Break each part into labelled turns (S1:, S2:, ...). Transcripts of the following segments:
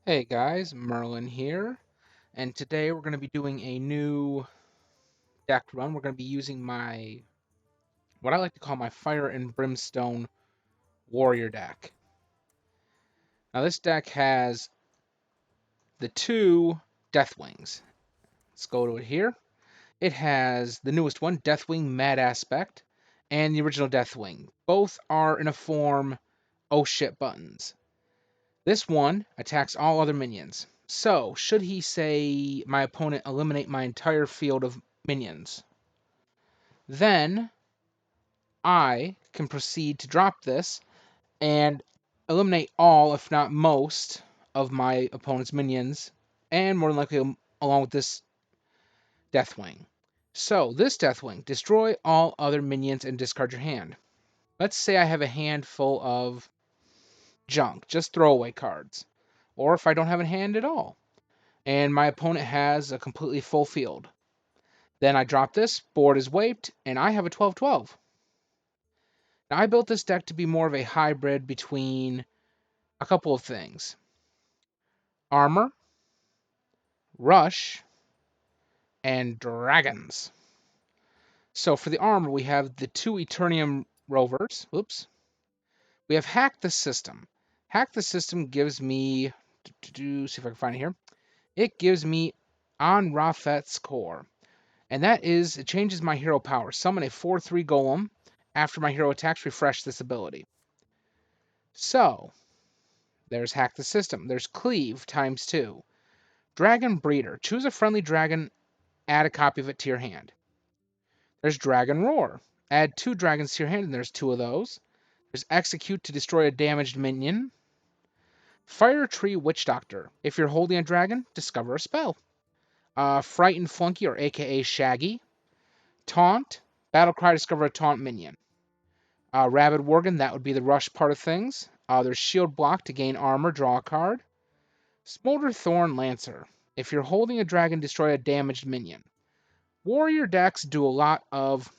S1: Hey guys, Merlin here, and today we're going to be doing a new deck run. We're going to be using what I like to call my Fire and Brimstone Warrior deck. Now this deck has the two Deathwings. Let's go to it here. It has the newest one, Deathwing Mad Aspect, and the original Deathwing. Both are in a form oh shit buttons. This one attacks all other minions. So, should he say my opponent eliminate my entire field of minions, then I can proceed to drop this and eliminate all, if not most, of my opponent's minions, and more than likely along with this Deathwing. So, this Deathwing, destroy all other minions and discard your hand. Let's say I have a hand full of junk, just throwaway cards, or if I don't have a hand at all, and my opponent has a completely full field. Then I drop this, board is wiped, and I have a 12-12. Now, I built this deck to be more of a hybrid between a couple of things. Armor, Rush, and Dragons. So for the armor, we have the two Eternium Rovers. Oops. We have Hack the System. Hack the System gives me... see if I can find it here. It gives me on Rafet's Core. And that is, it changes my hero power. Summon a 4/3 Golem. After my hero attacks, refresh this ability. So, there's Hack the System. There's Cleave ×2. Dragon Breeder. Choose a friendly dragon, add a copy of it to your hand. There's Dragon Roar. Add 2 dragons to your hand, and there's 2 of those. There's Execute to destroy a damaged minion. Fire Tree Witch Doctor. If you're holding a dragon, discover a spell. Frightened Flunky, or aka Shaggy. Taunt. Battlecry, discover a taunt minion. Rabid Worgen, that would be the rush part of things. There's Shield Block to gain armor, draw a card. Smolder Thorn Lancer. If you're holding a dragon, destroy a damaged minion. Warrior decks do a lot of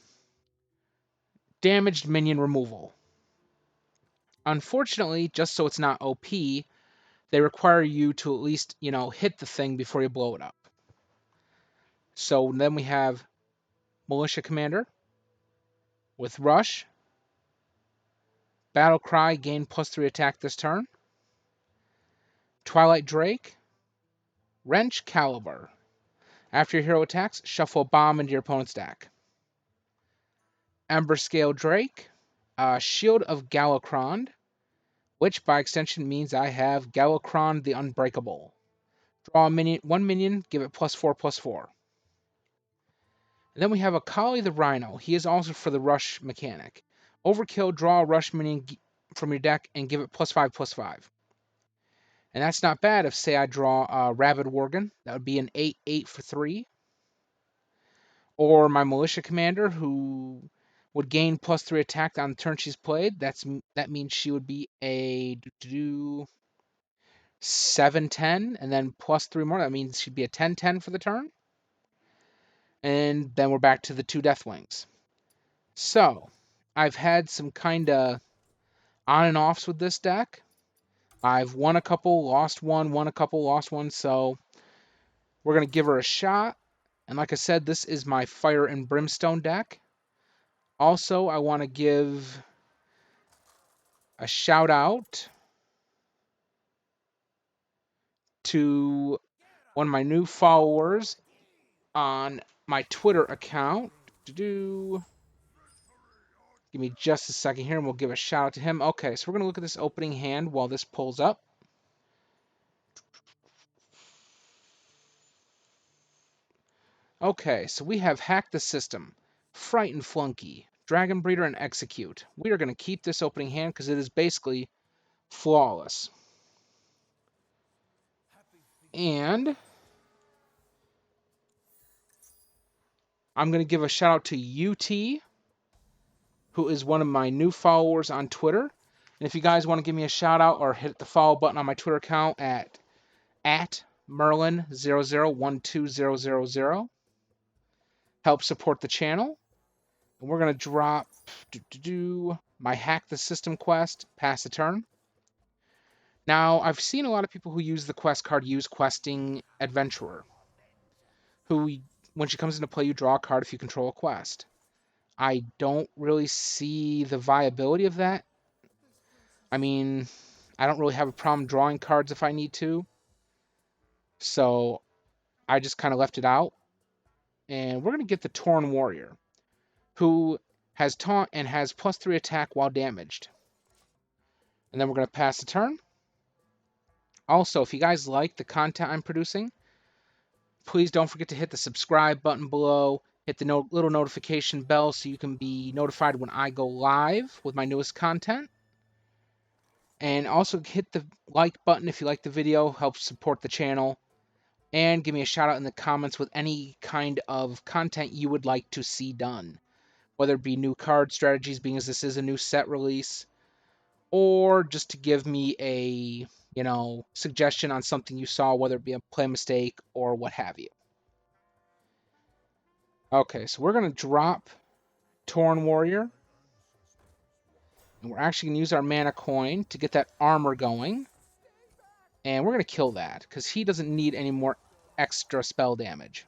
S1: damaged minion removal. Unfortunately, just so it's not OP, they require you to at least, hit the thing before you blow it up. So then we have Militia Commander with Rush. Battlecry, gain +3 attack this turn. Twilight Drake. Wrench Caliber. After your hero attacks, shuffle a bomb into your opponent's deck. Ember Scale Drake. Shield of Galakrond, which by extension means I have Galakrond the Unbreakable. Draw a minion, 1 minion, give it +4/+4. And then we have Akali the Rhino. He is also for the rush mechanic. Overkill, draw a rush minion from your deck and give it +5/+5. And that's not bad if, say, I draw Rabid Worgen. That would be an 8/8 for 3. Or my Militia Commander, who would gain +3 attack on the turn she's played. That means she would be a 7/10, and then +3 more. That means she'd be a 10/10 for the turn. And then we're back to the 2 Deathwings. So, I've had some kind of on and offs with this deck. I've won a couple, lost one, won a couple, lost one. So, we're going to give her a shot. And like I said, this is my Fire and Brimstone deck. Also, I want to give a shout out to one of my new followers on my Twitter account. Give me just a second here and we'll give a shout out to him. Okay, so we're going to look at this opening hand while this pulls up. Okay, so we have Hack the System, Frightened Flunky, Dragon Breeder, and Execute. We are going to keep this opening hand because it is basically flawless. And I'm going to give a shout out to UT, who is one of my new followers on Twitter. And if you guys want to give me a shout out or hit the follow button on my Twitter account at Merlin0012000, help support the channel. And we're going to drop my Hack the System quest, pass the turn. Now, I've seen a lot of people who use the quest card use Questing Adventurer, who, when she comes into play, you draw a card if you control a quest. I don't really see the viability of that. I mean, I don't really have a problem drawing cards if I need to, so I just kind of left it out. And we're going to get the Torn Warrior, who has taunt and has +3 attack while damaged. And then we're going to pass the turn. Also, if you guys like the content I'm producing, please don't forget to hit the subscribe button below, hit the little notification bell so you can be notified when I go live with my newest content. And also hit the like button if you like the video, helps support the channel. And give me a shout out in the comments with any kind of content you would like to see done. Whether it be new card strategies, being as this is a new set release, or just to give me a, suggestion on something you saw, whether it be a play mistake or what have you. Okay, so we're going to drop Torn Warrior. And we're actually going to use our mana coin to get that armor going. And we're going to kill that, because he doesn't need any more extra spell damage.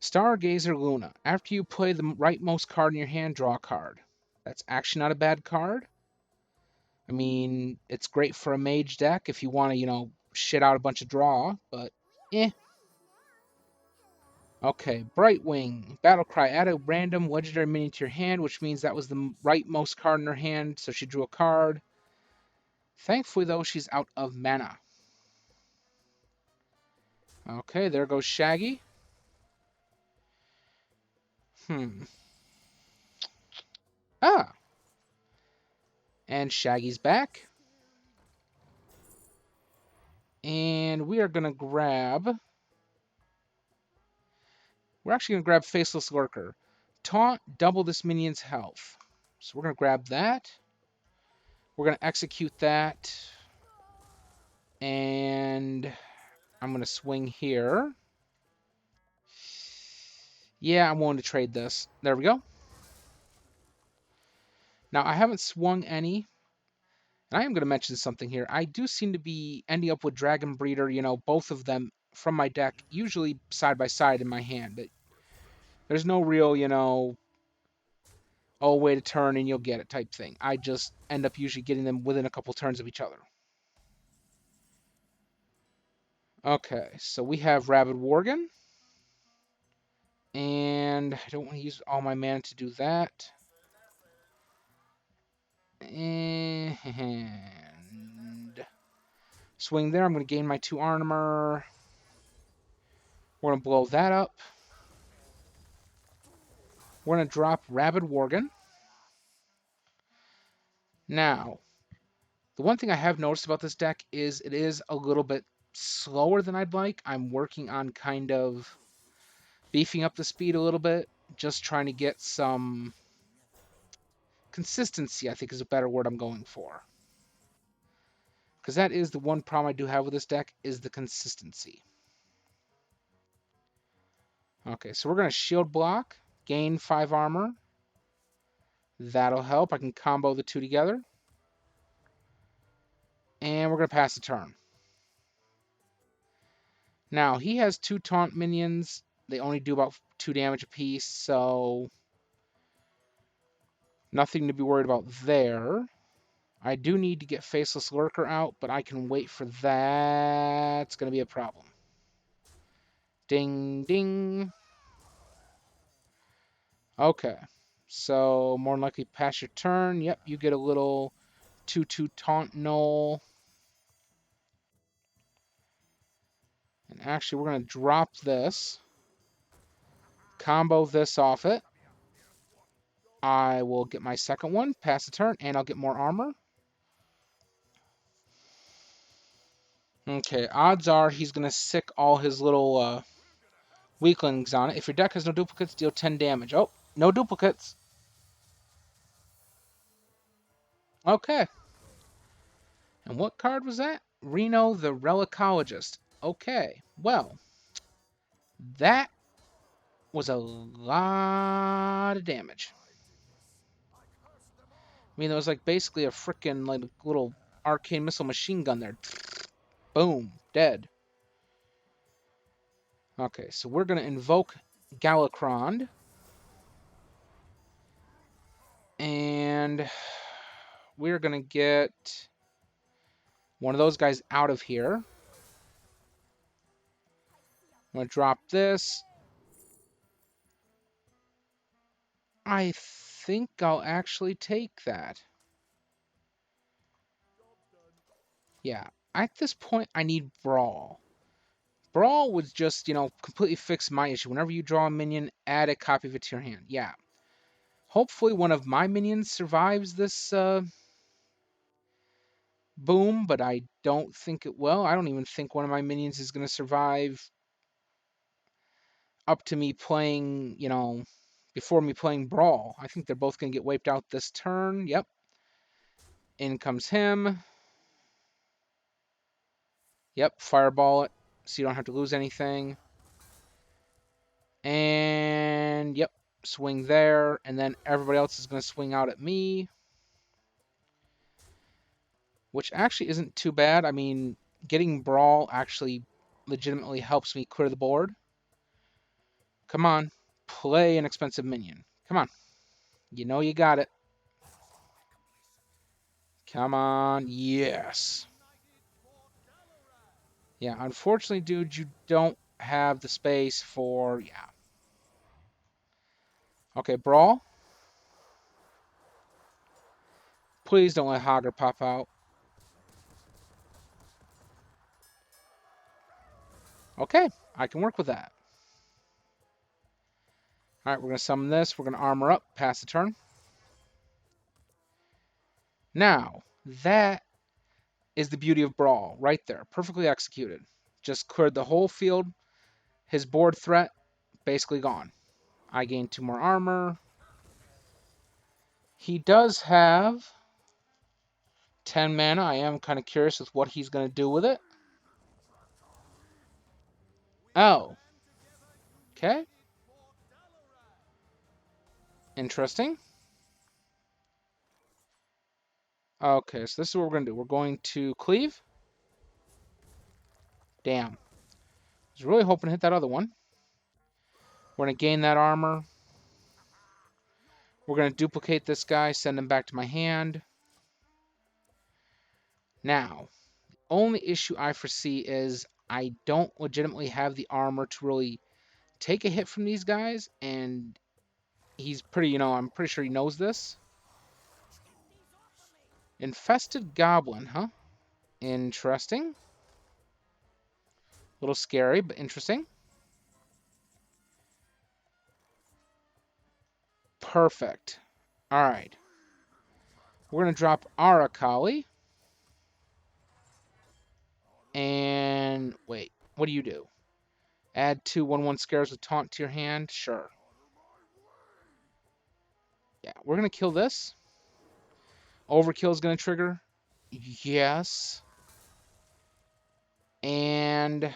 S1: Stargazer Luna. After you play the rightmost card in your hand, draw a card. That's actually not a bad card. I mean, it's great for a mage deck if you want to, shit out a bunch of draw, but eh. Okay, Brightwing. Battlecry. Add a random legendary minion to your hand, which means that was the rightmost card in her hand, so she drew a card. Thankfully, though, she's out of mana. Okay, there goes Shaggy. Ah. And Shaggy's back. And we are going to grab... We're actually going to grab Faceless Lurker. Taunt, double this minion's health. So we're going to grab that. We're going to execute that. And I'm going to swing here. Yeah, I'm willing to trade this. There we go. Now, I haven't swung any. And I am going to mention something here. I do seem to be ending up with Dragon Breeder, both of them from my deck, usually side by side in my hand. There's no real, oh, wait a turn and you'll get it type thing. I just end up usually getting them within a couple turns of each other. Okay, so we have Rabid Worgen. And I don't want to use all my mana to do that. And swing there. I'm going to gain my 2 armor. We're going to blow that up. We're going to drop Rabid Worgen. Now, the one thing I have noticed about this deck is it is a little bit slower than I'd like. I'm working on kind of beefing up the speed a little bit, just trying to get some consistency, I think is a better word I'm going for. Because that is the one problem I do have with this deck, is the consistency. Okay, so we're going to shield block, gain 5 armor. That'll help. I can combo the 2 together. And we're going to pass the turn. Now, he has 2 taunt minions. They only do about 2 damage apiece, so nothing to be worried about there. I do need to get Faceless Lurker out, but I can wait for that. It's going to be a problem. Ding, ding. Okay. So, more than likely pass your turn. Yep, you get a little 2/2 taunt null. And actually, we're going to drop this. Combo this off it. I will get my second one, pass the turn, and I'll get more armor. Okay, odds are he's going to sick all his little weaklings on it. If your deck has no duplicates, deal 10 damage. Oh, no duplicates. Okay. And what card was that? Reno the Relicologist. Okay, well, that was a lot of damage. I mean, it was like basically a freaking like little arcane missile machine gun there. Boom, dead. Okay, so we're going to invoke Galakrond. And we're going to get one of those guys out of here. I'm going to drop this. I think I'll actually take that. Yeah, at this point, I need Brawl. Brawl would just, completely fix my issue. Whenever you draw a minion, add a copy of it to your hand. Yeah. Hopefully one of my minions survives this boom, but I don't think it will. I don't even think one of my minions is going to survive up to me playing, before me playing Brawl. I think they're both going to get wiped out this turn. Yep. In comes him. Yep, fireball it so you don't have to lose anything. And, yep, swing there. And then everybody else is going to swing out at me, which actually isn't too bad. I mean, getting Brawl actually legitimately helps me clear the board. Come on, play an expensive minion. Come on. You know you got it. Come on, yes. Yeah, unfortunately, dude, you don't have the space for, yeah. Okay, Brawl. Please don't let Hogger pop out. Okay, I can work with that. All right, we're going to summon this. We're going to armor up, pass the turn. Now, that is the beauty of Brawl right there. Perfectly executed. Just cleared the whole field. His board threat, basically gone. I gained 2 more armor. He does have 10 mana. I am kind of curious with what he's going to do with it. Oh. Okay. Interesting. Okay, so this is what we're going to do. We're going to cleave. Damn. I was really hoping to hit that other one. We're going to gain that armor. We're going to duplicate this guy, send him back to my hand. Now, the only issue I foresee is I don't legitimately have the armor to really take a hit from these guys, and he's pretty, I'm pretty sure he knows this. Infested Goblin, huh? Interesting. A little scary, but interesting. Perfect. All right. We're going to drop Arakali. And wait, what do you do? Add 2 1/1 scares with taunt to your hand? Sure. Yeah, we're going to kill this. Overkill is going to trigger. Yes. And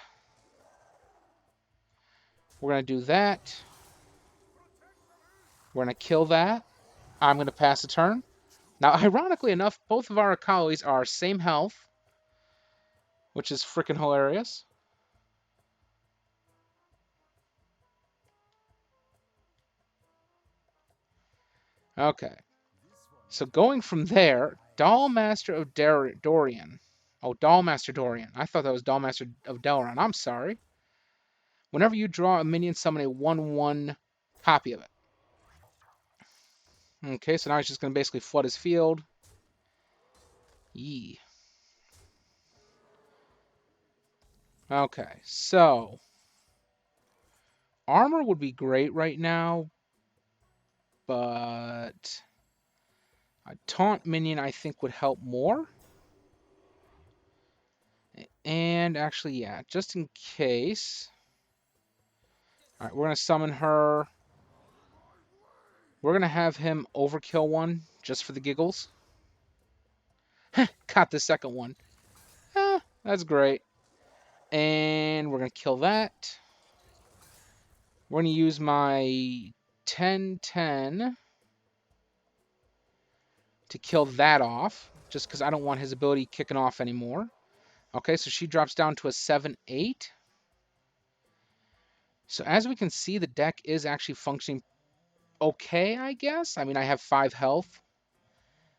S1: we're going to do that. We're going to kill that. I'm going to pass a turn. Now, ironically enough, both of our Akalis are same health, which is freaking hilarious. Okay. So going from there, Dollmaster of Dorian. Oh, Dollmaster Dorian. I thought that was Dollmaster of Delron. I'm sorry. Whenever you draw a minion, summon a 1/1 copy of it. Okay, so now he's just going to basically flood his field. Yee. Okay, so armor would be great right now, but a taunt minion I think would help more. And actually, yeah, just in case. All right, we're going to summon her. We're going to have him overkill one just for the giggles. Caught the second one. That's great. And we're going to kill that. We're going to use my 10/10 to kill that off. just because I don't want his ability kicking off anymore. Okay, so she drops down to a 7/8. So as we can see, the deck is actually functioning okay, I guess. I mean, I have 5 health.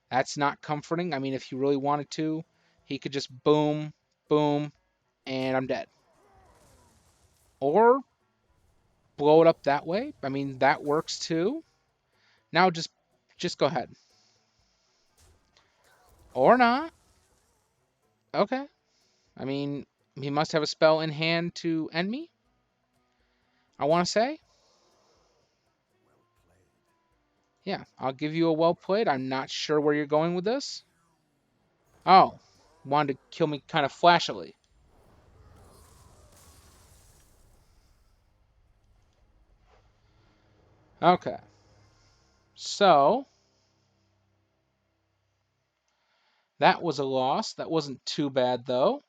S1: That's not comforting. I mean, if he really wanted to, he could just boom, boom, and I'm dead. Or blow it up that way. I mean, that works too. Now just go ahead. Or not. Okay. I mean, he must have a spell in hand to end me, I want to say. Yeah, I'll give you a well played. I'm not sure where you're going with this. Oh, wanted to kill me kind of flashily. Okay. So, that was a loss. That wasn't too bad, though.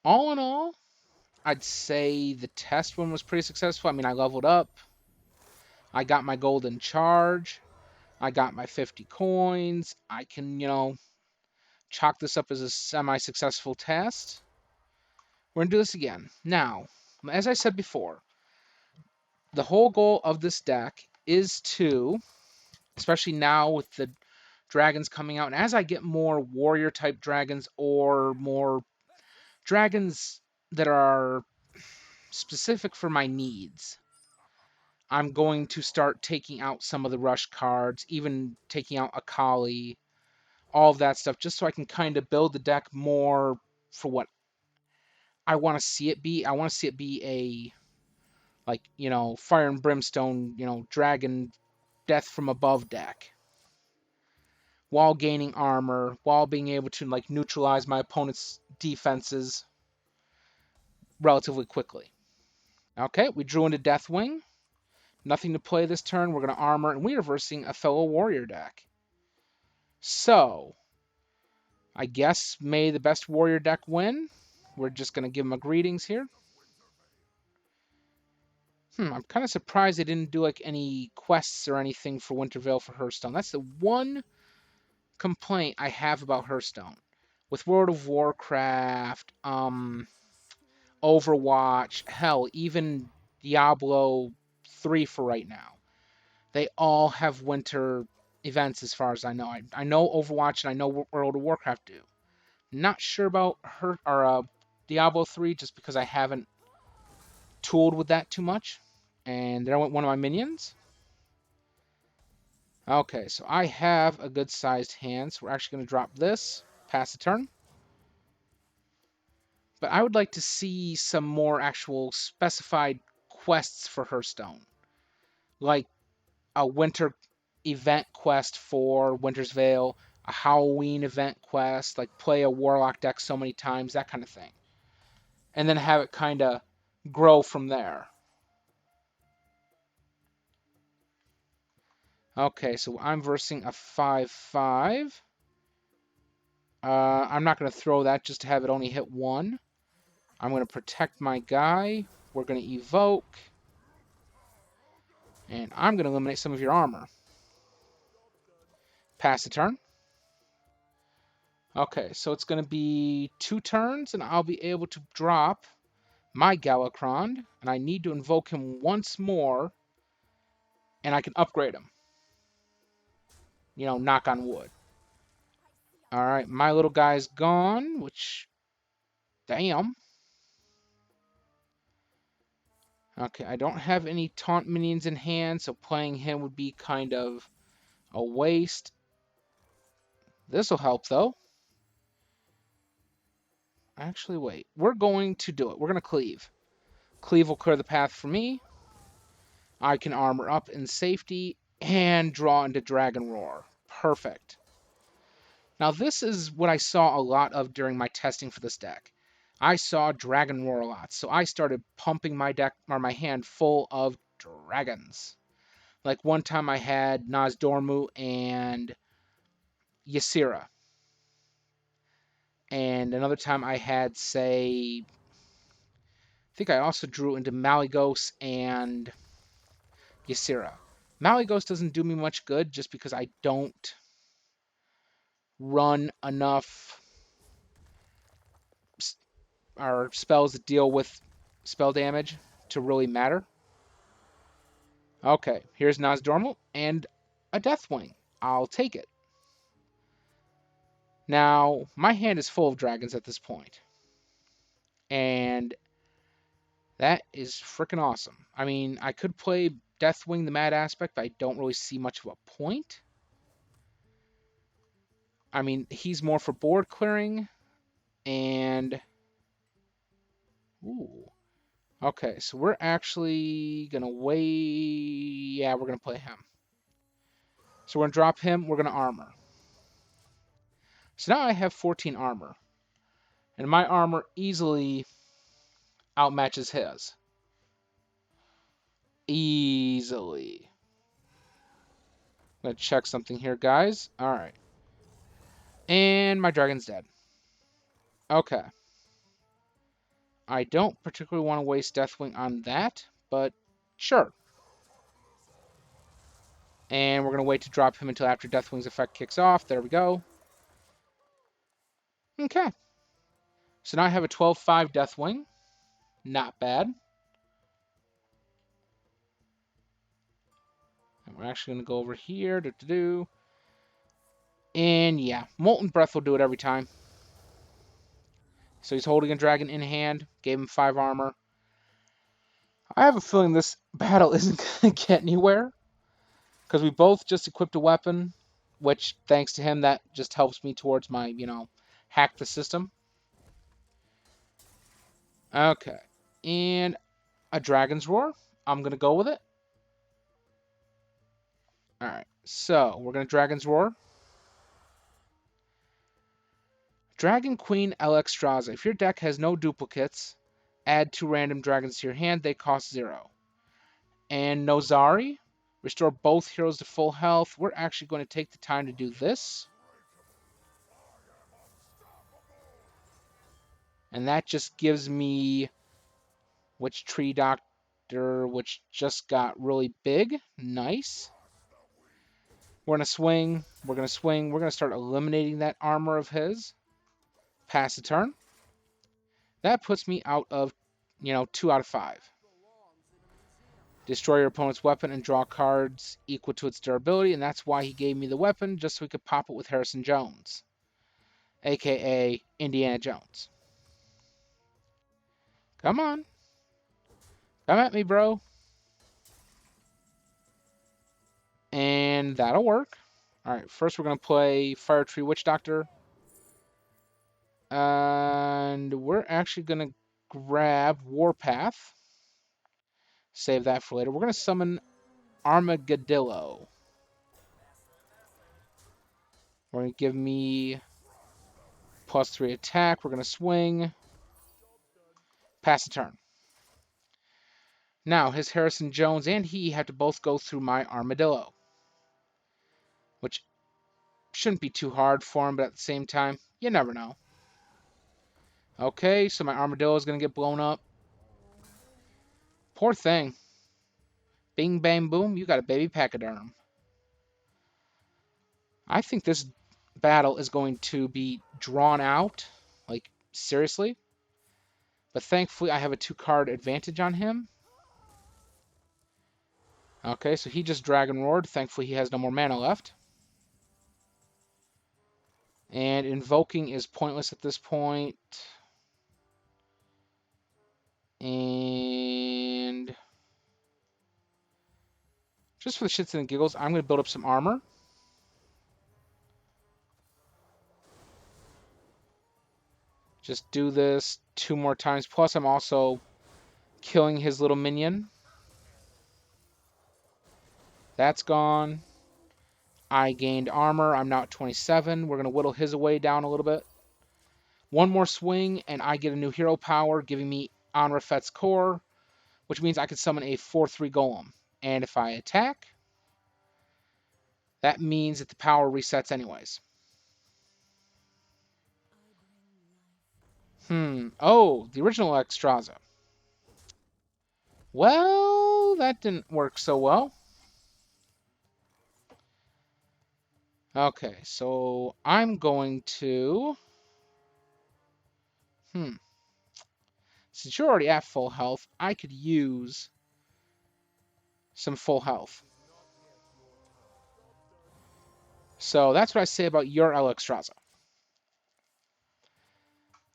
S1: All in all, I'd say the test one was pretty successful. I mean, I leveled up. I got my golden charge. I got my 50 coins. I can, chalk this up as a semi-successful test. We're going to do this again. Now, as I said before, the whole goal of this deck is to, especially now with the dragons coming out, and as I get more warrior type dragons or more dragons that are specific for my needs, I'm going to start taking out some of the rush cards, even taking out Akali, all of that stuff, just so I can kind of build the deck more for what I want to see it be. I want to see it be like, Fire and Brimstone, Dragon Death from Above deck, while gaining armor, while being able to, like, neutralize my opponent's defenses relatively quickly. Okay, we drew into Deathwing. Nothing to play this turn. We're going to armor, and we are versing a fellow warrior deck. So, I guess may the best warrior deck win. We're just going to give him a greetings here. I'm kind of surprised they didn't do like any quests or anything for Wintervale for Hearthstone. That's the one complaint I have about Hearthstone. With World of Warcraft, Overwatch, hell, even Diablo 3 for right now. They all have winter events as far as I know. I know Overwatch and I know World of Warcraft do. Not sure about Diablo 3 just because I haven't tooled with that too much. And there went one of my minions. Okay, so I have a good sized hand, so we're actually going to drop this, pass the turn. But I would like to see some more actual specified quests for Hearthstone. Like a winter event quest for Winter's Veil, a Halloween event quest, like play a Warlock deck so many times, that kind of thing. And then have it kind of grow from there. Okay, so I'm versing a 5/5. I'm not going to throw that just to have it only hit 1. I'm going to protect my guy. We're going to evoke. And I'm going to eliminate some of your armor. Pass the turn. Okay, so it's going to be 2 turns, and I'll be able to drop my Galakrond, and I need to invoke him once more, and I can upgrade him. Knock on wood. Alright, my little guy's gone, which... Damn. Okay, I don't have any taunt minions in hand, so playing him would be kind of a waste. This'll help, though. Actually, wait. We're going to do it. We're going to cleave. Cleave will clear the path for me. I can armor up in safety and draw into Dragon Roar. Perfect. Now, this is what I saw a lot of during my testing for this deck. I saw Dragon Roar a lot, so I started pumping my deck or my hand full of dragons. Like one time I had Nozdormu and Ysera. And another time I had, say, I think I also drew into Malygos and Ysera. Malygos doesn't do me much good just because I don't run enough or spells that deal with spell damage to really matter. Okay, here's Nosdormal and a Deathwing. I'll take it. Now, my hand is full of dragons at this point, and that is freaking awesome. I mean, I could play Deathwing the Mad Aspect, but I don't really see much of a point. I mean, he's more for board clearing, and... Ooh. Okay, so we're actually going to wait... Yeah, we're going to play him. So we're going to drop him, we're going to armor. So now I have 14 armor. And my armor easily outmatches his. Easily. I'm going to check something here, guys. Alright. And my dragon's dead. Okay. I don't particularly want to waste Deathwing on that, but sure. And we're going to wait to drop him until after Deathwing's effect kicks off. There we go. Okay. So now I have a 12-5 Deathwing. Not bad. And we're actually going to go over here. And yeah, Molten Breath will do it every time. So he's holding a dragon in hand. Gave him 5 armor. I have a feeling this battle isn't going to get anywhere. Because we both just equipped a weapon. Which, thanks to him, that just helps me towards my, hack the system. Okay. And a Dragon's Roar. I'm going to go with it. Alright. So, we're going to Dragon's Roar. Dragon Queen Alexstrasza. If your deck has no duplicates, add 2 random dragons to your hand. They cost 0. And Nozari. Restore both heroes to full health. We're actually going to take the time to do this. And that just gives me Witch Tree Doctor, which just got really big. Nice. We're going to swing. We're going to swing. We're going to start eliminating that armor of his. Pass the turn. That puts me out of, 2 out of 5. Destroy your opponent's weapon and draw cards equal to its durability, and that's why he gave me the weapon, just so we could pop it with Harrison Jones, a.k.a. Indiana Jones. Come on. Come at me, bro. And that'll work. Alright, first we're going to play Fire Tree Witch Doctor. And we're actually going to grab Warpath. Save that for later. We're going to summon Armageddillo. We're going to give me +3 attack. We're going to swing. Pass the turn. Now, his Harrison Jones and he have to both go through my Armadillo. Which shouldn't be too hard for him, but at the same time, you never know. Okay, so my Armadillo is going to get blown up. Poor thing. Bing, bang, boom, you got a baby pachyderm. I think this battle is going to be drawn out. Like, seriously. But thankfully, I have a 2-card advantage on him. Okay, so he just Dragon Roared. Thankfully, he has no more mana left. And invoking is pointless at this point. And just for the shits and giggles, I'm going to build up some armor. Just do this 2 more times. Plus, I'm also killing his little minion. That's gone. I gained armor. I'm now at 27. We're going to whittle his away down a little bit. 1 more swing, and I get a new hero power, giving me Anrafet's Core, which means I can summon a 4/3 Golem. And if I attack, that means that the power resets anyways. Oh, the original Alexstrasza. Well, that didn't work so well. Okay, so I'm going to... Since you're already at full health, I could use some full health. So that's what I say about your Alexstrasza.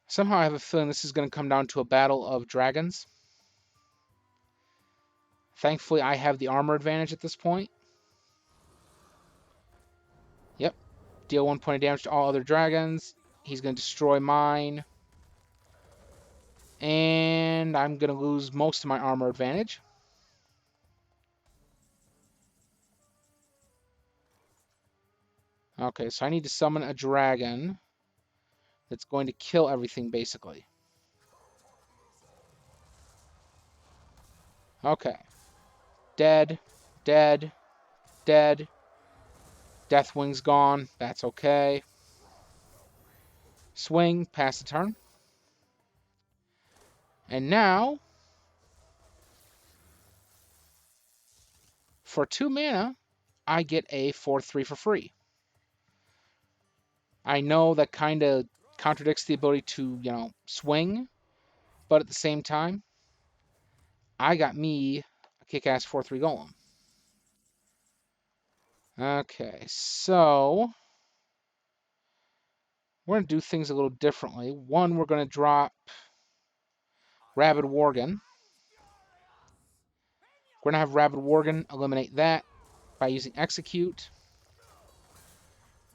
S1: Somehow I have a feeling this is going to come down to a battle of dragons. Thankfully, I have the armor advantage at this point. Yep. Deal 1 point of damage to all other dragons. He's going to destroy mine. And I'm going to lose most of my armor advantage. Okay, so I need to summon a dragon that's going to kill everything, basically. Okay. Dead. Dead. Dead. Deathwing's gone. That's okay. Swing. Pass the turn. And now, for 2 mana, I get a 4/3 for free. I know that kind of contradicts the ability to, swing, but at the same time, I got me a kick-ass 4/3 golem. Okay, so we're going to do things a little differently. One, we're going to drop Rabid Worgen. We're going to have Rabid Worgen eliminate that by using Execute.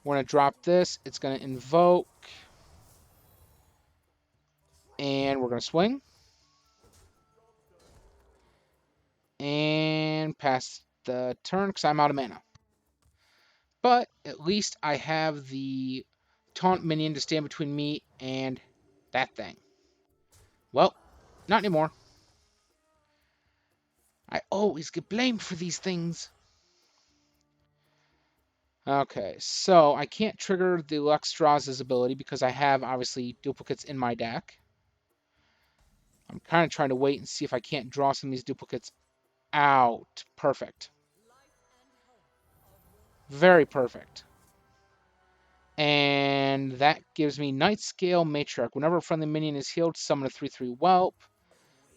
S1: We're going to drop this. It's going to invoke. And we're going to swing. And pass the turn because I'm out of mana. But at least I have the taunt minion to stand between me and that thing. Well, not anymore. I always get blamed for these things. Okay, so I can't trigger the Alexstrasza's ability because I have, obviously, duplicates in my deck. I'm kind of trying to wait and see if I can't draw some of these duplicates out. Perfect. Very perfect. And that gives me Nightscale Matriarch. Whenever a friendly minion is healed, summon a 3/3 Whelp.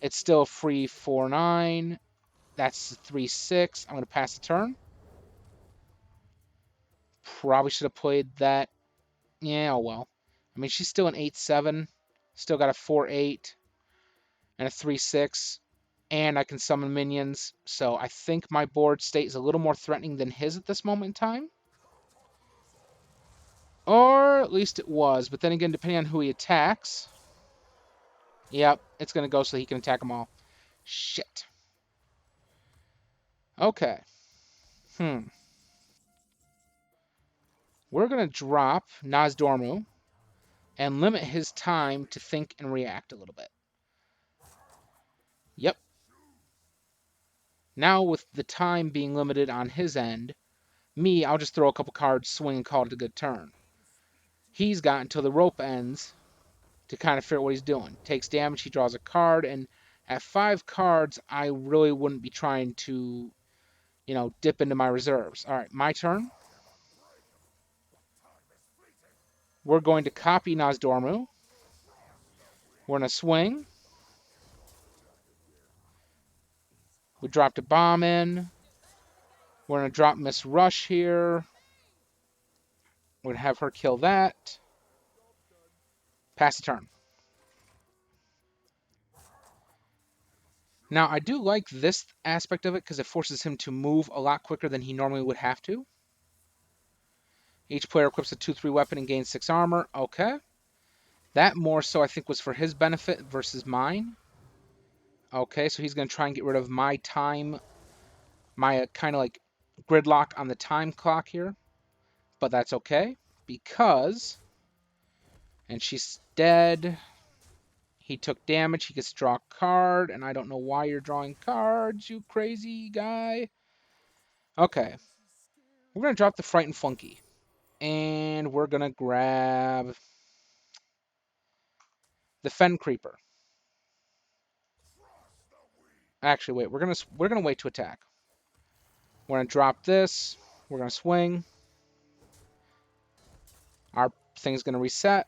S1: It's still a free 4/9. That's 3/6. I'm going to pass the turn. Probably should have played that. Yeah, oh well. I mean, she's still an 8/7. Still got a 4/8 and a 3/6. And I can summon minions. So I think my board state is a little more threatening than his at this moment in time. Or at least it was. But then again, depending on who he attacks. Yep, it's going to go so he can attack them all. Shit. Okay. We're going to drop Nozdormu and limit his time to think and react a little bit. Yep. Now with the time being limited on his end, I'll just throw a couple cards, swing, and call it a good turn. He's got until the rope ends to kind of figure out what he's doing. Takes damage, he draws a card, and at 5 cards, I really wouldn't be trying to, dip into my reserves. All right, my turn. We're going to copy Nozdormu. We're going to swing. We dropped a bomb in. We're going to drop Miss Rush here. We're going to have her kill that. Pass the turn. Now, I do like this aspect of it because it forces him to move a lot quicker than he normally would have to. Each player equips a 2/3 weapon and gains 6 armor. Okay. That more so I think was for his benefit versus mine. Okay, so he's going to try and get rid of my time, my kind of like gridlock on the time clock here. But that's okay because, and she's dead. He took damage. He gets to draw a card, and I don't know why you're drawing cards, you crazy guy. Okay. We're going to drop the Frightened Flunky. And we're going to grab the Fen Creeper. Actually, wait. We're gonna wait to attack. We're going to drop this. We're going to swing. Our thing's going to reset.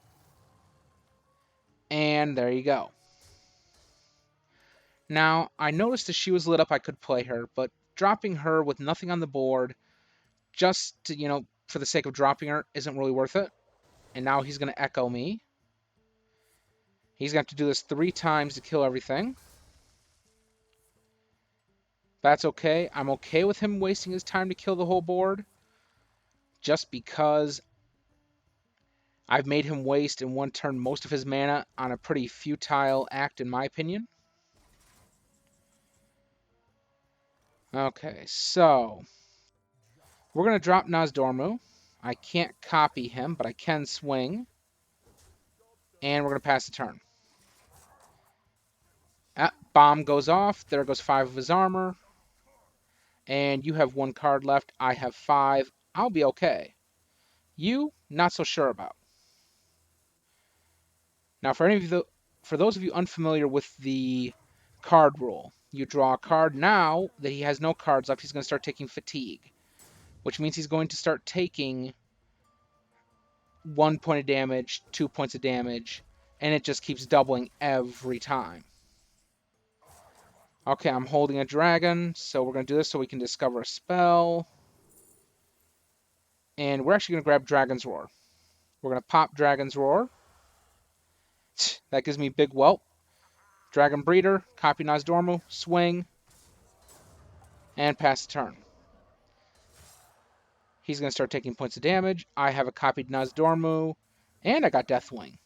S1: And there you go. Now, I noticed if she was lit up, I could play her, but dropping her with nothing on the board, just to, for the sake of dropping her, isn't really worth it. And now he's going to echo me. He's going to have to do this 3 times to kill everything. That's okay. I'm okay with him wasting his time to kill the whole board, just because I've made him waste in one turn most of his mana on a pretty futile act, in my opinion. Okay, so we're going to drop Nozdormu. I can't copy him, but I can swing. And we're going to pass the turn. Bomb goes off. There goes 5 of his armor. And you have 1 card left. I have 5. I'll be okay. You, not so sure about. Now, for those of you unfamiliar with the card rule, you draw a card. Now that he has no cards left, he's going to start taking fatigue, which means he's going to start taking 1 point of damage, 2 points of damage, and it just keeps doubling every time. Okay, I'm holding a dragon, so we're going to do this so we can discover a spell. And we're actually going to grab Dragon's Roar. We're going to pop Dragon's Roar. That gives me big whelp. Dragon Breeder, copy Nozdormu, swing, and pass the turn. He's going to start taking points of damage. I have a copied Nozdormu, and I got Deathwing.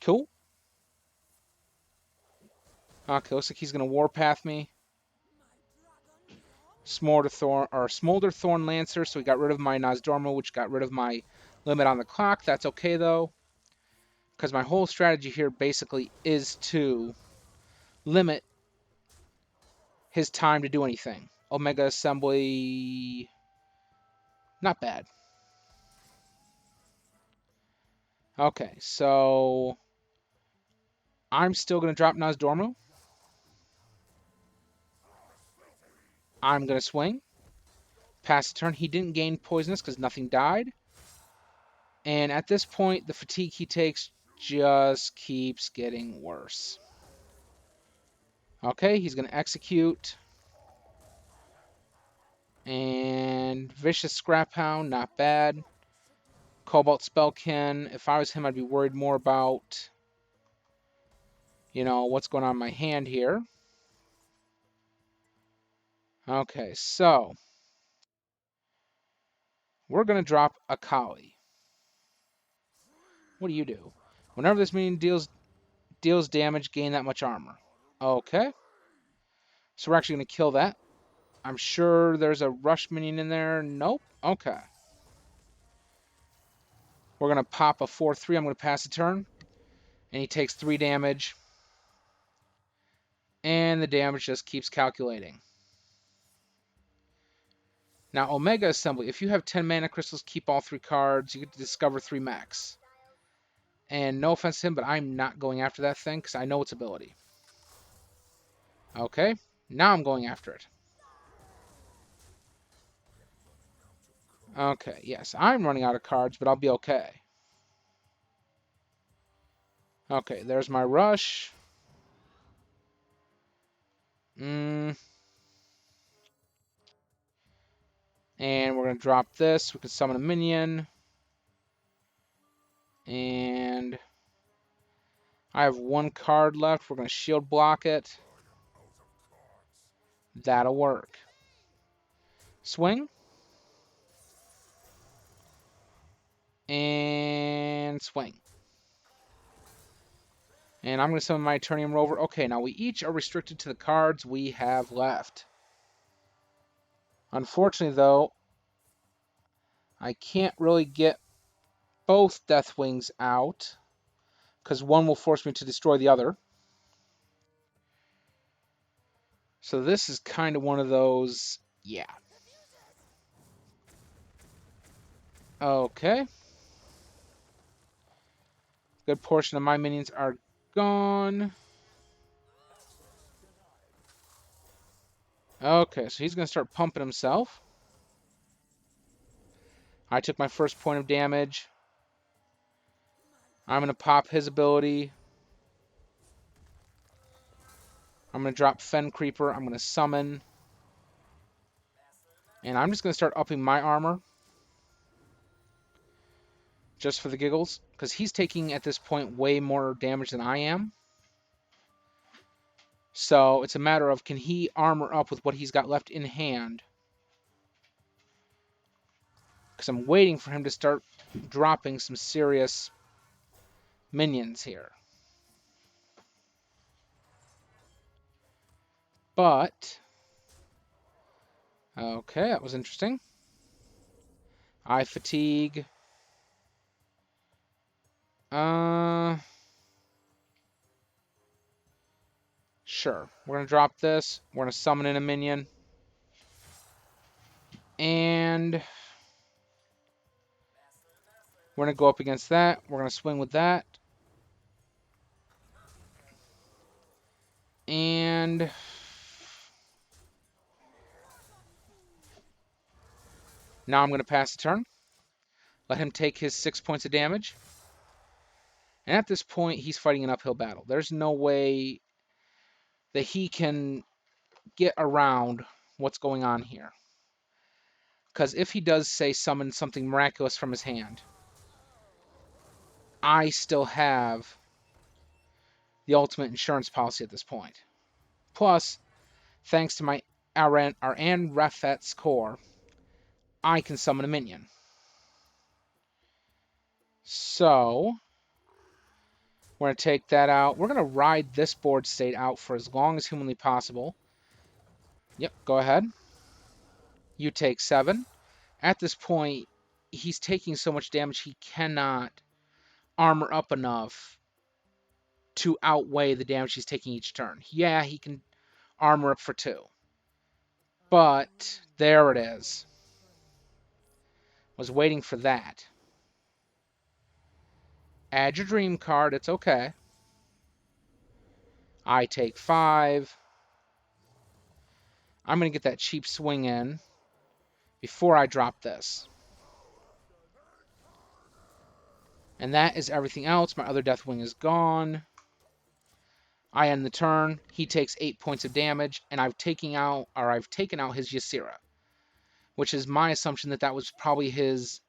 S1: Cool. Okay, looks like he's going to Warpath me. Smolder Thorn Lancer, so he got rid of my Nozdormu, which got rid of my limit on the clock. That's okay, though, because my whole strategy here basically is to limit his time to do anything. Omega Assembly, not bad. Okay, so I'm still going to drop Nozdormu. I'm going to swing. Pass the turn. He didn't gain poisonous because nothing died. And at this point, the fatigue he takes just keeps getting worse. Okay, he's going to execute. And Vicious Scrap Hound, not bad. Cobalt Spellkin. If I was him, I'd be worried more about, what's going on in my hand here. Okay, so we're going to drop a Kali. What do you do? Whenever this minion deals damage, gain that much armor. Okay. So we're actually going to kill that. I'm sure there's a rush minion in there. Nope. Okay. We're going to pop a 4-3. I'm going to pass the turn. And he takes 3 damage. And the damage just keeps calculating. Now, Omega Assembly. If you have 10 mana crystals, keep all 3 cards. You get to discover 3 max. And no offense to him, but I'm not going after that thing because I know its ability. Okay. Now I'm going after it. Okay, yes, I'm running out of cards, but I'll be okay. Okay, there's my rush. And we're going to drop this. We can summon a minion. And I have 1 card left. We're going to shield block it. That'll work. Swing. And swing. And I'm going to summon my Eternium Rover. Okay, now we each are restricted to the cards we have left. Unfortunately, though, I can't really get both Deathwings out, because one will force me to destroy the other. So this is kind of one of those, yeah. Okay. Good portion of my minions are gone. Okay, so he's going to start pumping himself. I took my first point of damage. I'm going to pop his ability. I'm going to drop Fen Creeper. I'm going to summon. And I'm just going to start upping my armor. Just for the giggles. Because he's taking, at this point, way more damage than I am. So it's a matter of, can he armor up with what he's got left in hand? Because I'm waiting for him to start dropping some serious minions here. But, okay, that was interesting. I fatigue. Sure. We're going to drop this. We're going to summon in a minion. And we're going to go up against that. We're going to swing with that. And now I'm going to pass the turn. Let him take his 6 points of damage. And at this point, he's fighting an uphill battle. There's no way that he can get around what's going on here. Because if he does, say, summon something miraculous from his hand, I still have the ultimate insurance policy at this point. Plus, thanks to my Aran Rafet's core, I can summon a minion. So, we're going to take that out. We're going to ride this board state out for as long as humanly possible. Yep, go ahead. You take 7. At this point, he's taking so much damage he cannot armor up enough to outweigh the damage he's taking each turn. Yeah, he can armor up for 2. But there it is. Was waiting for that. Add your dream card. It's okay. I take 5. I'm going to get that cheap swing in before I drop this. And that is everything else. My other Deathwing is gone. I end the turn. He takes 8 points of damage, and I've taken out his Ysera, which is my assumption that was probably his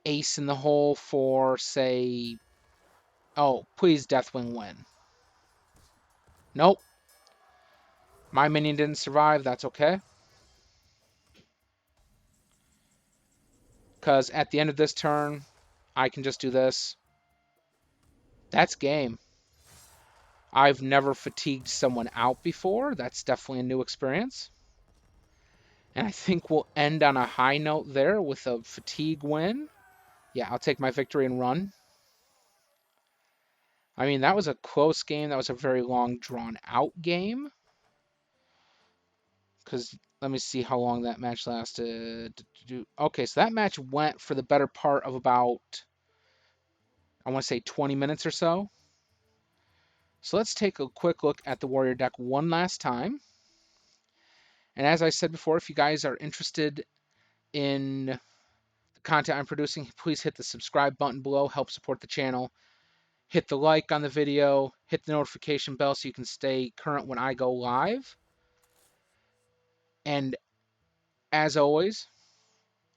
S1: ace in the hole for, say, oh, please Deathwing win. Nope. My minion didn't survive. That's okay. Because at the end of this turn, I can just do this. That's game. I've never fatigued someone out before. That's definitely a new experience. And I think we'll end on a high note there with a fatigue win. Yeah, I'll take my victory and run. I mean, that was a close game. That was a very long, drawn-out game. Because let me see how long that match lasted. Okay, so that match went for the better part of about, I want to say 20 minutes or so. So let's take a quick look at the Warrior deck one last time. And as I said before, if you guys are interested in the content I'm producing, please hit the subscribe button below, help support the channel. Hit the like on the video, hit the notification bell so you can stay current when I go live. And as always,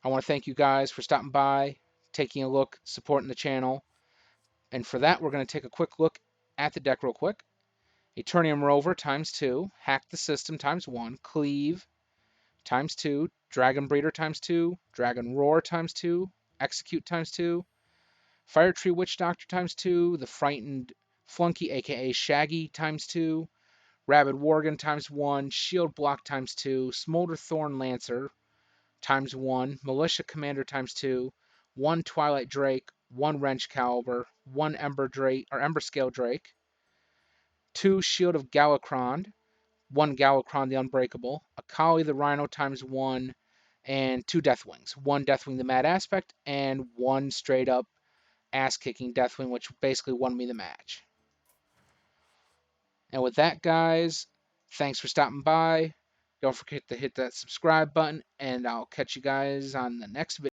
S1: I want to thank you guys for stopping by, taking a look, supporting the channel. And for that, we're going to take a quick look at the deck real quick. Eternium Rover ×2, Hack the System ×1, Cleave ×2, Dragon Breeder ×2, Dragon Roar ×2, Execute ×2, Fire Tree Witch Doctor ×2, the Frightened Flunky, aka Shaggy ×2, Rabid Worgen ×1, Shield Block ×2, Smolder Thorn Lancer ×1, Militia Commander ×2, 1 Twilight Drake, 1 Wrench Caliber, 1 Ember Drake or Ember Scale Drake, 2 Shield of Galakrond, 1 Galakrond the Unbreakable, Akali the Rhino ×1, and 2 Deathwings. 1 Deathwing the Mad Aspect, and 1 straight up ass-kicking Deathwing, which basically won me the match. And with that, guys, thanks for stopping by. Don't forget to hit that subscribe button, and I'll catch you guys on the next video.